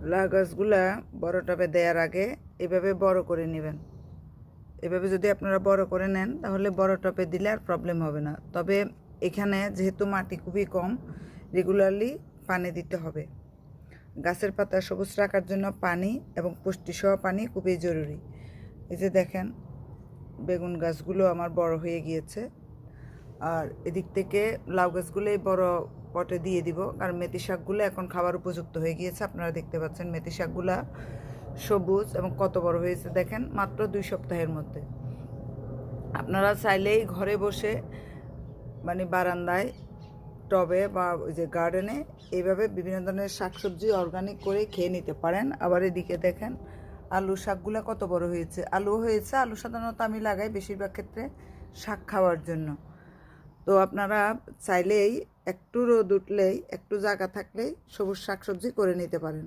লাউ গাছগুলা বড় টবে দেওয়ার আগে এভাবে বড় করে নেবেন। এভাবে যদি আপনারা বড় করে নেন তাহলে বড় টবে দিলে আর প্রবলেম হবে না। তবে এখানে যেহেতু মাটি খুবই কম, রেগুলারলি পানি দিতে হবে। গাছের পাতা সবুজ রাখার জন্য পানি এবং পুষ্টিসহ পানি খুবই জরুরি। এই যে দেখেন বেগুন গাছগুলো আমার বড় হয়ে গিয়েছে। আর এদিক থেকে লাউ গাছগুলো এই বড় পটে দিয়ে দিব, কারণ মেথি শাকগুলো এখন খাবার উপযুক্ত হয়ে গিয়েছে। আপনারা দেখতে পাচ্ছেন মেথি শাকগুলা সবুজ এবং কত বড় হয়েছে দেখেন, মাত্র 2 সপ্তাহের মধ্যে। আপনারা চাইলেই ঘরে বসে মানে বারান্দায়, টবে বা ওই যে গার্ডেনে এইভাবে বিভিন্ন ধরনের শাকসবজি অর্গানিক করে খেয়ে নিতে পারেন। আবার এদিকে দেখেন আলু শাকগুলো কত বড় হয়েছে, আলু হয়েছে। আলু সাধারণত আমি লাগাই বেশিরভাগ ক্ষেত্রে শাক খাওয়ার জন্য। তো আপনারা চাইলেই একটু রোদ উঠলেই, একটু জায়গা থাকলেই সবুজ শাকসবজি করে নিতে পারেন।